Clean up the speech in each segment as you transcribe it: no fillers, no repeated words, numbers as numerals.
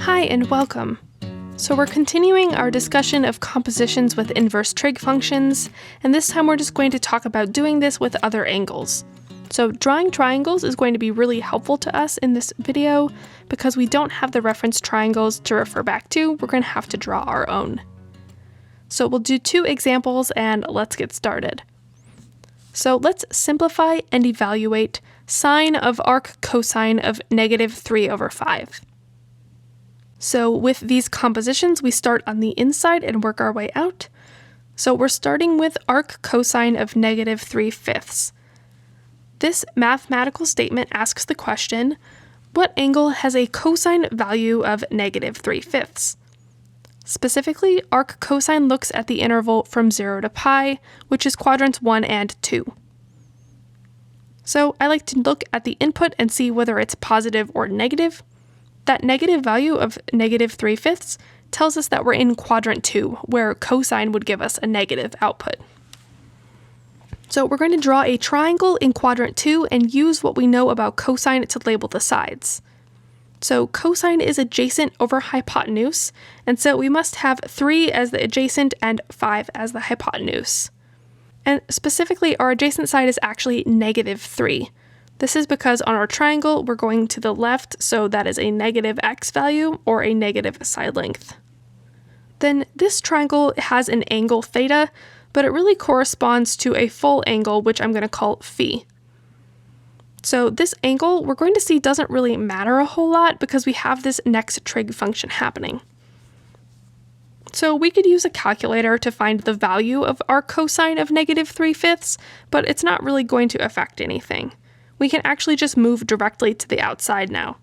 Hi and welcome. So we're continuing our discussion of compositions with inverse trig functions, and this time we're just going to talk about doing this with other angles. So drawing triangles is going to be really helpful to us in this video because we don't have the reference triangles to refer back to. We're going to have to draw our own. So we'll do two examples and let's get started. So let's simplify and evaluate sine of arc cosine of -3/5. So with these compositions, we start on the inside and work our way out. So we're starting with arc cosine of -3/5. This mathematical statement asks the question, what angle has a cosine value of -3/5? Specifically, arc cosine looks at the interval from 0 to pi, which is quadrants 1 and 2. So I like to look at the input and see whether it's positive or negative. That negative value of -3/5 tells us that we're in quadrant 2, where cosine would give us a negative output. So we're going to draw a triangle in quadrant 2 and use what we know about cosine to label the sides. So cosine is adjacent over hypotenuse, and so we must have 3 as the adjacent and 5 as the hypotenuse. And specifically, our adjacent side is actually -3. This is because on our triangle, we're going to the left, so that is a negative x value or a negative side length. Then this triangle has an angle theta, but it really corresponds to a full angle, which I'm going to call phi. So this angle, we're going to see doesn't really matter a whole lot because we have this next trig function happening. So we could use a calculator to find the value of our cosine of -3/5, but it's not really going to affect anything. We can actually just move directly to the outside now.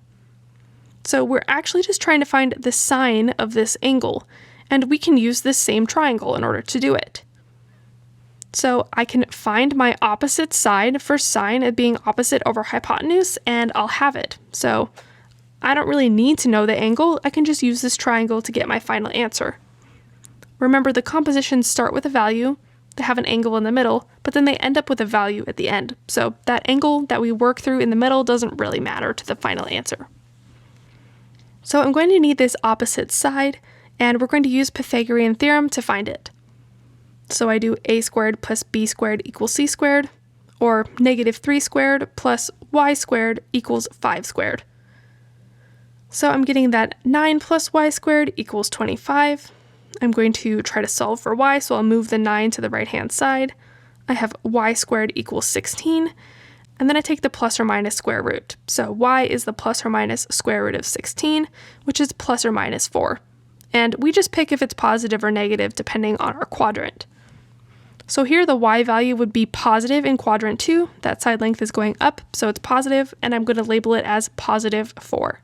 So we're actually just trying to find the sine of this angle, and we can use this same triangle in order to do it. So I can find my opposite side for sine of being opposite over hypotenuse, and I'll have it. So I don't really need to know the angle, I can just use this triangle to get my final answer. Remember, the compositions start with a value, they have an angle in the middle, but then they end up with a value at the end. So that angle that we work through in the middle doesn't really matter to the final answer. So I'm going to need this opposite side, and we're going to use Pythagorean theorem to find it. So I do a squared plus b squared equals c squared, or -3 squared plus y squared equals 5 squared. So I'm getting that 9 plus y squared equals 25. I'm going to try to solve for y, so I'll move the 9 to the right-hand side. I have y squared equals 16, and then I take the plus or minus square root. So y is the plus or minus square root of 16, which is plus or minus 4. And we just pick if it's positive or negative depending on our quadrant. So here the y value would be positive in quadrant 2. That side length is going up, so it's positive, and I'm going to label it as positive 4.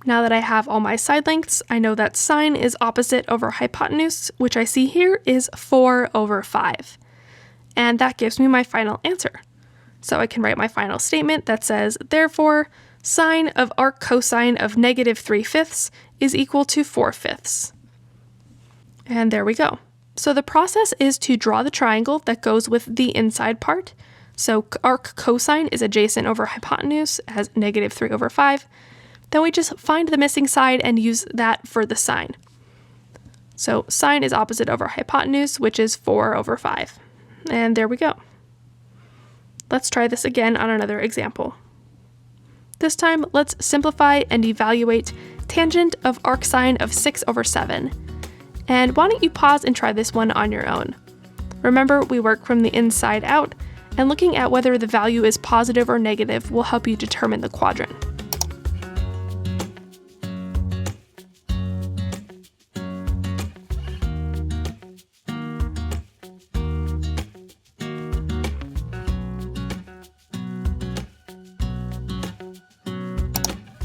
Now that I have all my side lengths, I know that sine is opposite over hypotenuse, which I see here is 4/5. And that gives me my final answer. So I can write my final statement that says, therefore, sine of arc cosine of -3/5 is equal to 4/5. And there we go. So the process is to draw the triangle that goes with the inside part. So arc cosine is adjacent over hypotenuse as -3/5. Then we just find the missing side and use that for the sine. So sine is opposite over hypotenuse, which is 4/5. And there we go. Let's try this again on another example. This time, let's simplify and evaluate tangent of arcsine of 6/7. And why don't you pause and try this one on your own? Remember, we work from the inside out, and looking at whether the value is positive or negative will help you determine the quadrant.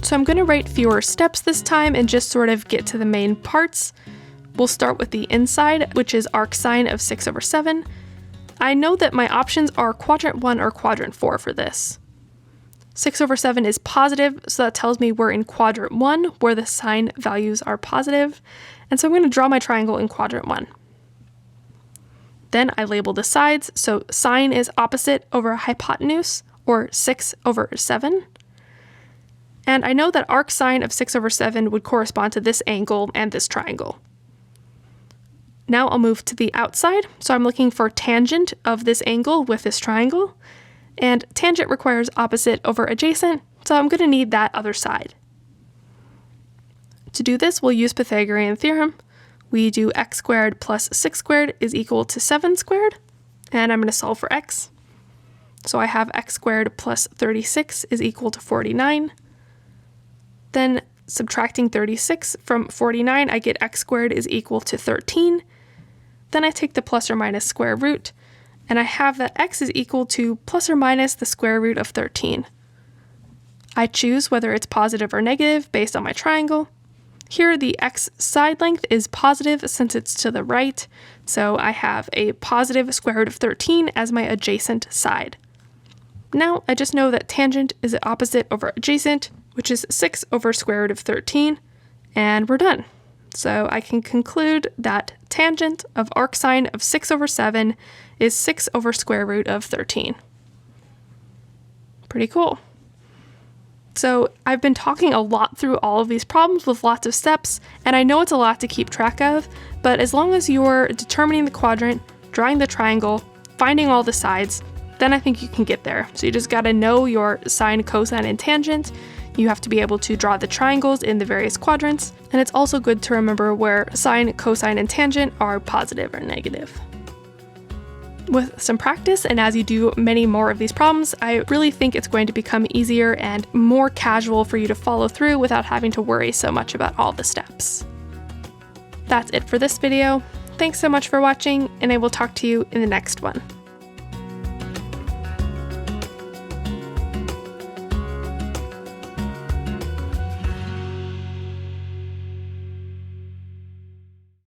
So I'm going to write fewer steps this time and just sort of get to the main parts. We'll start with the inside, which is arcsine of 6/7. I know that my options are quadrant 1 or quadrant 4 for this. 6/7 is positive, so that tells me we're in quadrant 1, where the sine values are positive. And so I'm going to draw my triangle in quadrant 1. Then I label the sides, so sine is opposite over hypotenuse, or 6/7. And I know that arcsine of 6/7 would correspond to this angle and this triangle. Now I'll move to the outside, so I'm looking for tangent of this angle with this triangle, and tangent requires opposite over adjacent, so I'm going to need that other side. To do this, we'll use Pythagorean theorem. We do x squared plus 6 squared is equal to 7 squared, and I'm going to solve for x. So I have x squared plus 36 is equal to 49. Then subtracting 36 from 49, I get x squared is equal to 13. Then I take the plus or minus square root, and I have that x is equal to plus or minus the square root of 13. I choose whether it's positive or negative based on my triangle. Here the x side length is positive since it's to the right, so I have a positive square root of 13 as my adjacent side. Now I just know that tangent is opposite over adjacent, which is 6 over square root of 13, and we're done. So I can conclude that tangent of arcsine of 6/7 is 6 over square root of 13. Pretty cool. So I've been talking a lot through all of these problems with lots of steps, and I know it's a lot to keep track of, but as long as you're determining the quadrant, drawing the triangle, finding all the sides, then I think you can get there. So you just gotta know your sine, cosine, and tangent. You have to be able to draw the triangles in the various quadrants, and it's also good to remember where sine, cosine, and tangent are positive or negative. With some practice, and as you do many more of these problems, I really think it's going to become easier and more casual for you to follow through without having to worry so much about all the steps. That's it for this video. Thanks so much for watching, and I will talk to you in the next one.